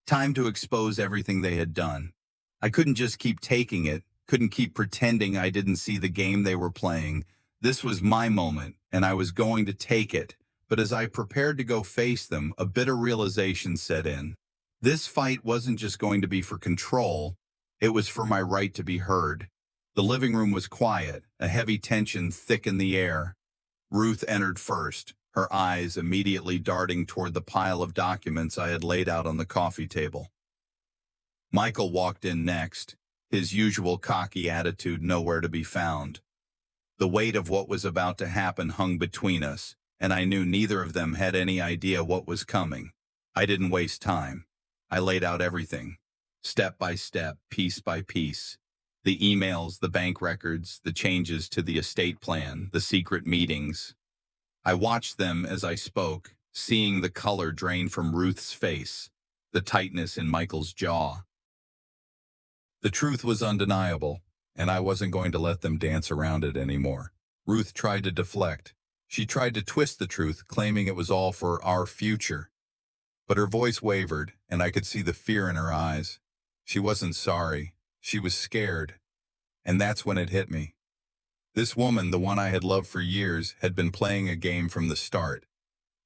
S1: Time to expose everything they had done. I couldn't just keep taking it, couldn't keep pretending I didn't see the game they were playing. This was my moment, and I was going to take it. But as I prepared to go face them, a bitter realization set in. This fight wasn't just going to be for control, it was for my right to be heard. The living room was quiet, a heavy tension thick in the air. Ruth entered first, her eyes immediately darting toward the pile of documents I had laid out on the coffee table. Michael walked in next, his usual cocky attitude nowhere to be found. The weight of what was about to happen hung between us, and I knew neither of them had any idea what was coming. I didn't waste time. I laid out everything, step by step, piece by piece. The emails, the bank records, the changes to the estate plan, the secret meetings. I watched them as I spoke, seeing the color drain from Ruth's face, the tightness in Michael's jaw. The truth was undeniable, and I wasn't going to let them dance around it anymore. Ruth tried to deflect. She tried to twist the truth, claiming it was all for our future. But her voice wavered, and I could see the fear in her eyes. She wasn't sorry. She was scared. And that's when it hit me. This woman, the one I had loved for years, had been playing a game from the start.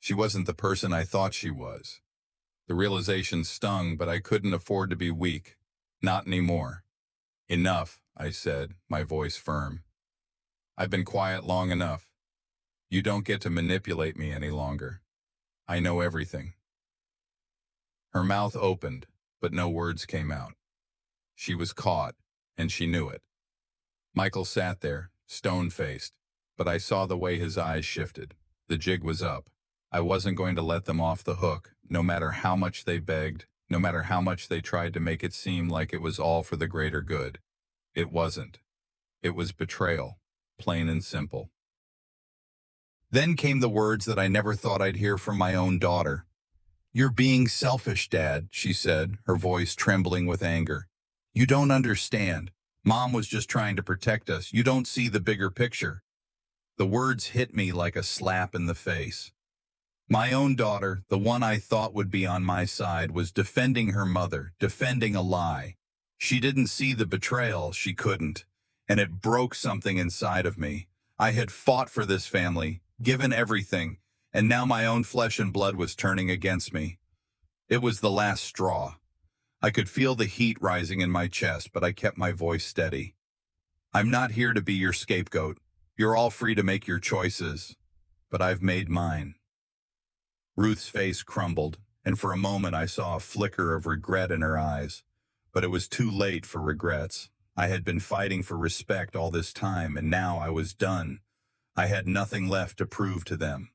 S1: She wasn't the person I thought she was. The realization stung, but I couldn't afford to be weak. Not anymore. "Enough," I said, my voice firm. "I've been quiet long enough. You don't get to manipulate me any longer. I know everything." Her mouth opened, but no words came out. She was caught, and she knew it. Michael sat there, stone-faced, but I saw the way his eyes shifted. The jig was up. I wasn't going to let them off the hook, no matter how much they begged, no matter how much they tried to make it seem like it was all for the greater good. It wasn't. It was betrayal, plain and simple. Then came the words that I never thought I'd hear from my own daughter. "You're being selfish, Dad," she said, her voice trembling with anger. You don't understand. Mom was just trying to protect us. You don't see the bigger picture. The words hit me like a slap in the face. My own daughter, the one I thought would be on my side, was defending her mother, defending a lie. She didn't see the betrayal, she couldn't, and it broke something inside of me. I had fought for this family, given everything, and now my own flesh and blood was turning against me. It was the last straw. I could feel the heat rising in my chest, but I kept my voice steady. I'm not here to be your scapegoat. You're all free to make your choices, but I've made mine. Ruth's face crumbled, and for a moment I saw a flicker of regret in her eyes. But it was too late for regrets. I had been fighting for respect all this time, and now I was done. I had nothing left to prove to them.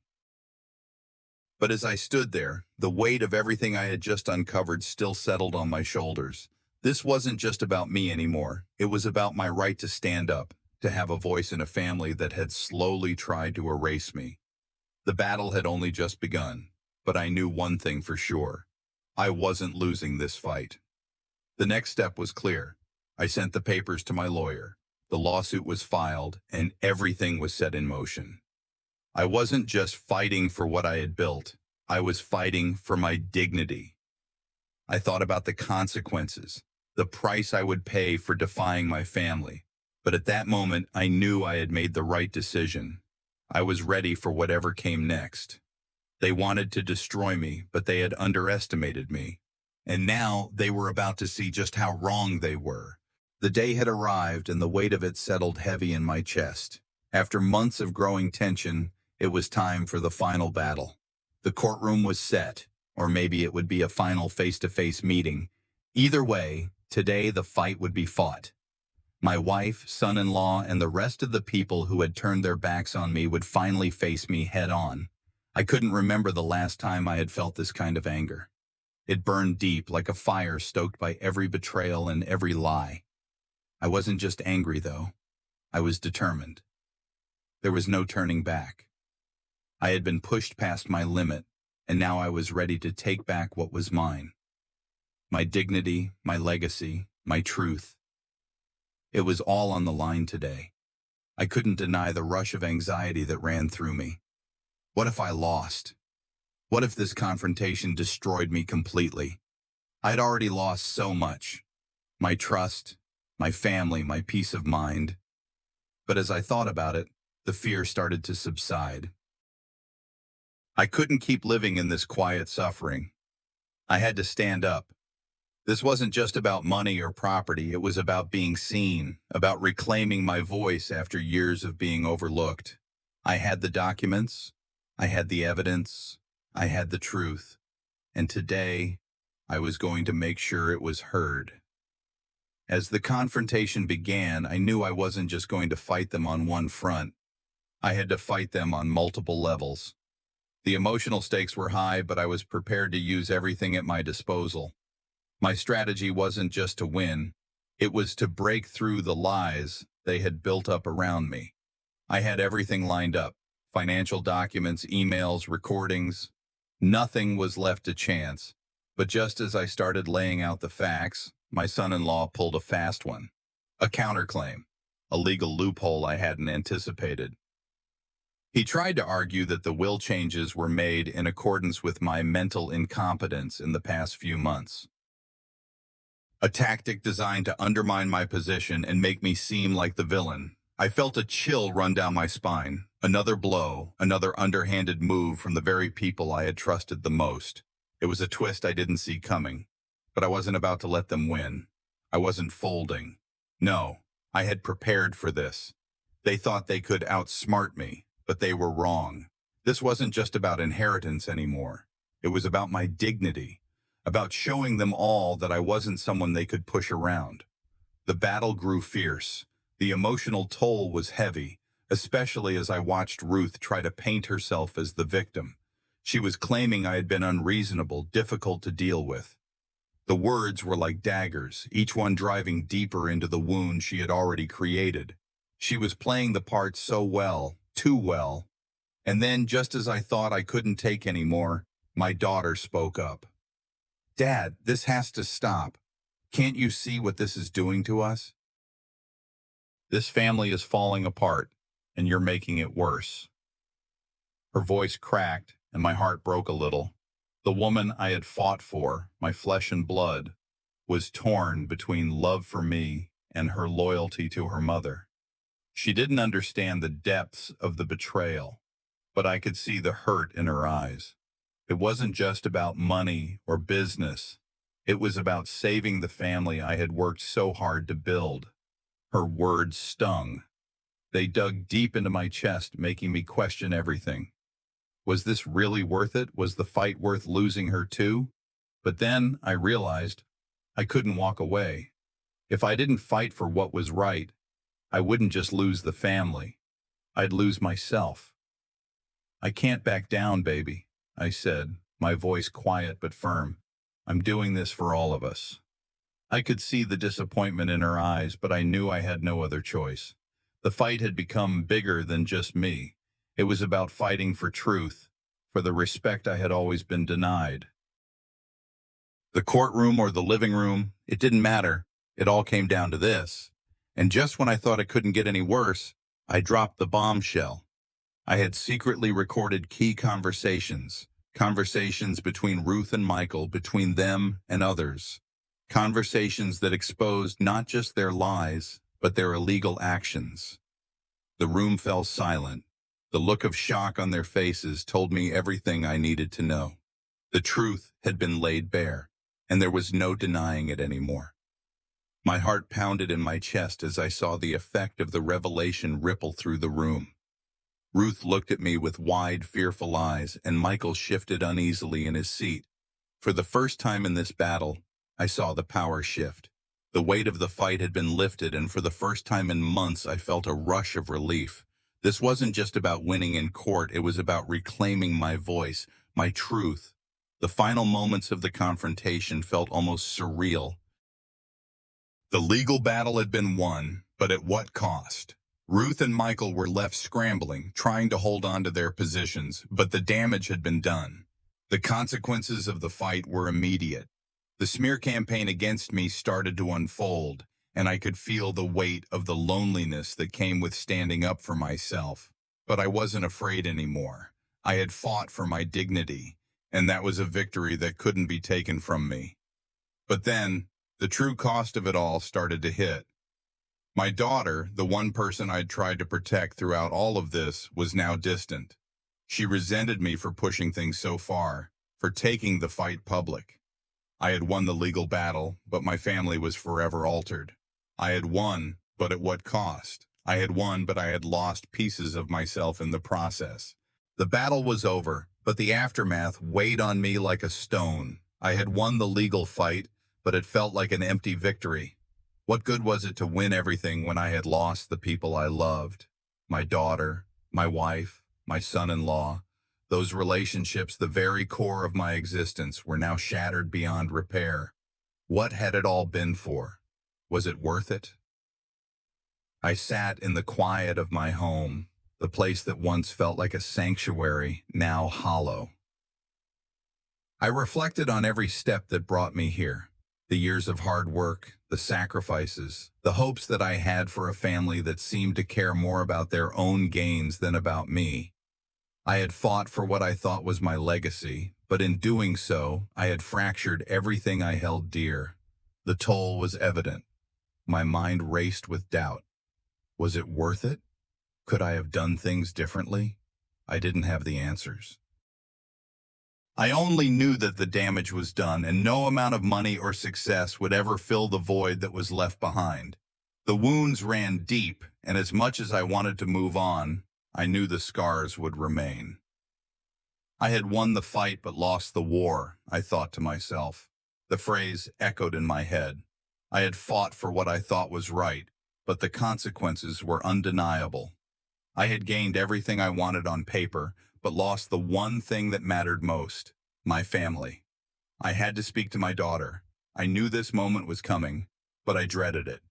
S1: But as I stood there, the weight of everything I had just uncovered still settled on my shoulders. This wasn't just about me anymore. It was about my right to stand up, to have a voice in a family that had slowly tried to erase me. The battle had only just begun, but I knew one thing for sure. I wasn't losing this fight. The next step was clear. I sent the papers to my lawyer. The lawsuit was filed, and everything was set in motion. I wasn't just fighting for what I had built. I was fighting for my dignity. I thought about the consequences, the price I would pay for defying my family. But at that moment, I knew I had made the right decision. I was ready for whatever came next. They wanted to destroy me, but they had underestimated me. And now they were about to see just how wrong they were. The day had arrived, and the weight of it settled heavy in my chest. After months of growing tension, it was time for the final battle. The courtroom was set, or maybe it would be a final face-to-face meeting. Either way, today the fight would be fought. My wife, son-in-law, and the rest of the people who had turned their backs on me would finally face me head-on. I couldn't remember the last time I had felt this kind of anger. It burned deep, like a fire stoked by every betrayal and every lie. I wasn't just angry, though. I was determined. There was no turning back. I had been pushed past my limit, and now I was ready to take back what was mine. My dignity, my legacy, my truth. It was all on the line today. I couldn't deny the rush of anxiety that ran through me. What if I lost? What if this confrontation destroyed me completely? I'd already lost so much. My trust, my family, my peace of mind. But as I thought about it, the fear started to subside. I couldn't keep living in this quiet suffering. I had to stand up. This wasn't just about money or property. It was about being seen, about reclaiming my voice after years of being overlooked. I had the documents. I had the evidence. I had the truth. And today, I was going to make sure it was heard. As the confrontation began, I knew I wasn't just going to fight them on one front. I had to fight them on multiple levels. The emotional stakes were high, but I was prepared to use everything at my disposal. My strategy wasn't just to win. It was to break through the lies they had built up around me. I had everything lined up. Financial documents, emails, recordings. Nothing was left to chance. But just as I started laying out the facts, my son-in-law pulled a fast one. A counterclaim. A legal loophole I hadn't anticipated. He tried to argue that the will changes were made in accordance with my mental incompetence in the past few months. A tactic designed to undermine my position and make me seem like the villain. I felt a chill run down my spine. Another blow, another underhanded move from the very people I had trusted the most. It was a twist I didn't see coming. But I wasn't about to let them win. I wasn't folding. No, I had prepared for this. They thought they could outsmart me, but they were wrong. This wasn't just about inheritance anymore. It was about my dignity, about showing them all that I wasn't someone they could push around. The battle grew fierce. The emotional toll was heavy, especially as I watched Ruth try to paint herself as the victim. She was claiming I had been unreasonable, difficult to deal with. The words were like daggers, each one driving deeper into the wound she had already created. She was playing the part so well, too well. And then, just as I thought I couldn't take any more, my daughter spoke up. "Dad, this has to stop. Can't you see what this is doing to us? This family is falling apart, and you're making it worse." Her voice cracked, and my heart broke a little. The woman I had fought for, my flesh and blood, was torn between love for me and her loyalty to her mother. She didn't understand the depths of the betrayal, but I could see the hurt in her eyes. It wasn't just about money or business. It was about saving the family I had worked so hard to build. Her words stung. They dug deep into my chest, making me question everything. Was this really worth it? Was the fight worth losing her too? But then I realized I couldn't walk away. If I didn't fight for what was right, I wouldn't just lose the family. I'd lose myself. "I can't back down, baby," I said, my voice quiet but firm. "I'm doing this for all of us." I could see the disappointment in her eyes, but I knew I had no other choice. The fight had become bigger than just me. It was about fighting for truth, for the respect I had always been denied. The courtroom or the living room, it didn't matter. It all came down to this. And just when I thought it couldn't get any worse, I dropped the bombshell. I had secretly recorded key conversations between Ruth and Michael, between them and others. Conversations that exposed not just their lies, but their illegal actions. The room fell silent. The look of shock on their faces told me everything I needed to know. The truth had been laid bare, and there was no denying it anymore. My heart pounded in my chest as I saw the effect of the revelation ripple through the room. Ruth looked at me with wide, fearful eyes, and Michael shifted uneasily in his seat. For the first time in this battle, I saw the power shift. The weight of the fight had been lifted, and for the first time in months, I felt a rush of relief. This wasn't just about winning in court, it was about reclaiming my voice, my truth. The final moments of the confrontation felt almost surreal. The legal battle had been won, but at what cost? Ruth and Michael were left scrambling, trying to hold on to their positions, but the damage had been done. The consequences of the fight were immediate. The smear campaign against me started to unfold, and I could feel the weight of the loneliness that came with standing up for myself. But I wasn't afraid anymore. I had fought for my dignity, and that was a victory that couldn't be taken from me. But then, the true cost of it all started to hit. My daughter, the one person I'd tried to protect throughout all of this, was now distant. She resented me for pushing things so far, for taking the fight public. I had won the legal battle, but my family was forever altered. I had won, but at what cost? I had won, but I had lost pieces of myself in the process. The battle was over, but the aftermath weighed on me like a stone. I had won the legal fight, but it felt like an empty victory. What good was it to win everything when I had lost the people I loved? My daughter, my wife, my son-in-law. Those relationships, the very core of my existence, were now shattered beyond repair. What had it all been for? Was it worth it? I sat in the quiet of my home, the place that once felt like a sanctuary, now hollow. I reflected on every step that brought me here. The years of hard work, the sacrifices, the hopes that I had for a family that seemed to care more about their own gains than about me. I had fought for what I thought was my legacy, but in doing so, I had fractured everything I held dear. The toll was evident. My mind raced with doubt. Was it worth it? Could I have done things differently? I didn't have the answers. I only knew that the damage was done, and no amount of money or success would ever fill the void that was left behind. The wounds ran deep, and as much as I wanted to move on, I knew the scars would remain. I had won the fight but lost the war, I thought to myself. The phrase echoed in my head. I had fought for what I thought was right, but the consequences were undeniable. I had gained everything I wanted on paper, but lost the one thing that mattered most, my family. I had to speak to my daughter. I knew this moment was coming, but I dreaded it.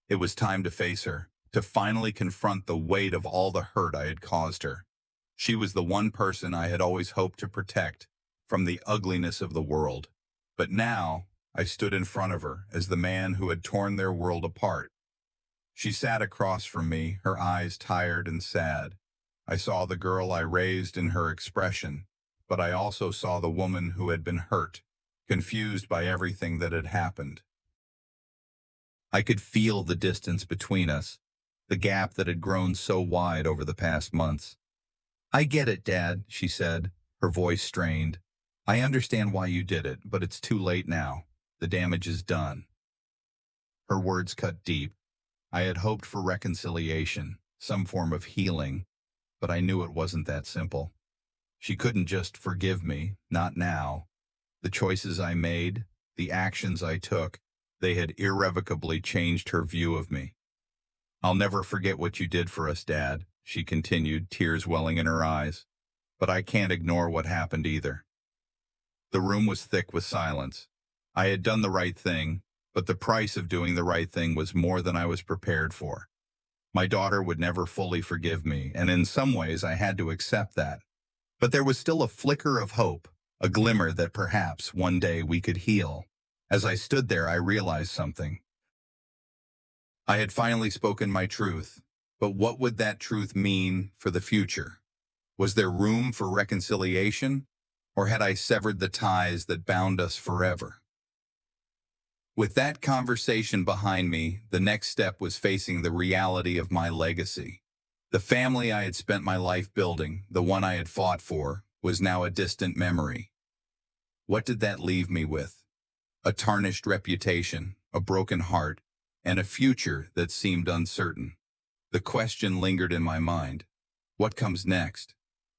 S1: It was time to face her, to finally confront the weight of all the hurt I had caused her. She was the one person I had always hoped to protect from the ugliness of the world. But now, I stood in front of her as the man who had torn their world apart. She sat across from me, her eyes tired and sad. I saw the girl I raised in her expression, but I also saw the woman who had been hurt, confused by everything that had happened. I could feel the distance between us, the gap that had grown so wide over the past months. "I get it, Dad," she said, her voice strained. "I understand why you did it, but it's too late now. The damage is done." Her words cut deep. I had hoped for reconciliation, some form of healing, but I knew it wasn't that simple. She couldn't just forgive me, not now. The choices I made, the actions I took, they had irrevocably changed her view of me. "I'll never forget what you did for us, Dad," she continued, tears welling in her eyes. "But I can't ignore what happened either." The room was thick with silence. I had done the right thing, but the price of doing the right thing was more than I was prepared for. My daughter would never fully forgive me, and in some ways I had to accept that. But there was still a flicker of hope, a glimmer that perhaps one day we could heal. As I stood there, I realized something. I had finally spoken my truth, but what would that truth mean for the future? Was there room for reconciliation, or had I severed the ties that bound us forever? With that conversation behind me, the next step was facing the reality of my legacy. The family I had spent my life building, the one I had fought for, was now a distant memory. What did that leave me with? A tarnished reputation, a broken heart, and a future that seemed uncertain. The question lingered in my mind. What comes next?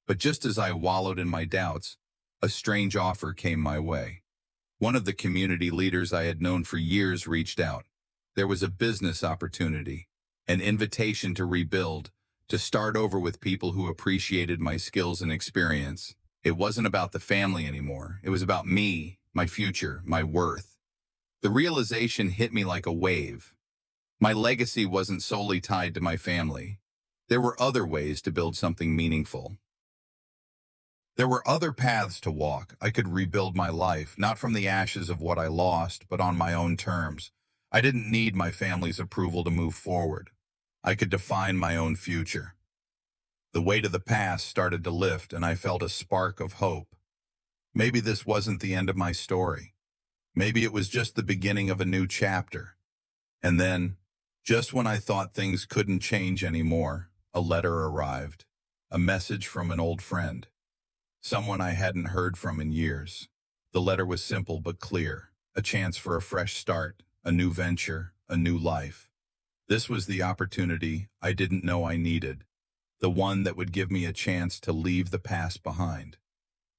S1: But just as I wallowed in my doubts, a strange offer came my way. One of the community leaders I had known for years reached out. There was a business opportunity, an invitation to rebuild, to start over with people who appreciated my skills and experience. It wasn't about the family anymore. It was about me, my future, my worth. The realization hit me like a wave. My legacy wasn't solely tied to my family. There were other ways to build something meaningful. There were other paths to walk. I could rebuild my life, not from the ashes of what I lost, but on my own terms. I didn't need my family's approval to move forward. I could define my own future. The weight of the past started to lift, and I felt a spark of hope. Maybe this wasn't the end of my story. Maybe it was just the beginning of a new chapter. And then, just when I thought things couldn't change anymore, a letter arrived. A message from an old friend. Someone I hadn't heard from in years. The letter was simple but clear. A chance for a fresh start, a new venture, a new life. This was the opportunity I didn't know I needed. The one that would give me a chance to leave the past behind.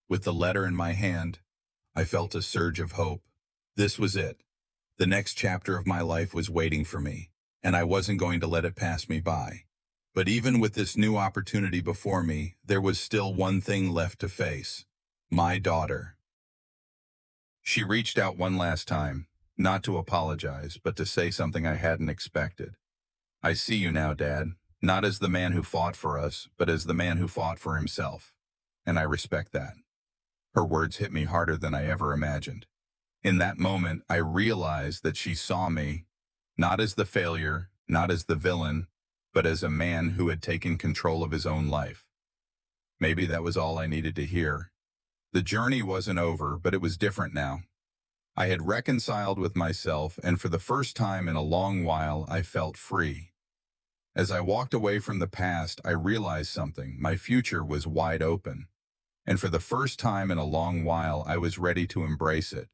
S1: With the letter in my hand, I felt a surge of hope. This was it. The next chapter of my life was waiting for me, and I wasn't going to let it pass me by. But even with this new opportunity before me, there was still one thing left to face. My daughter. She reached out one last time, not to apologize, but to say something I hadn't expected. "I see you now, Dad, not as the man who fought for us, but as the man who fought for himself. And I respect that." Her words hit me harder than I ever imagined. In that moment, I realized that she saw me, not as the failure, not as the villain, but as a man who had taken control of his own life. Maybe that was all I needed to hear. The journey wasn't over, but it was different now. I had reconciled with myself, and for the first time in a long while, I felt free. As I walked away from the past, I realized something. My future was wide open. And for the first time in a long while, I was ready to embrace it.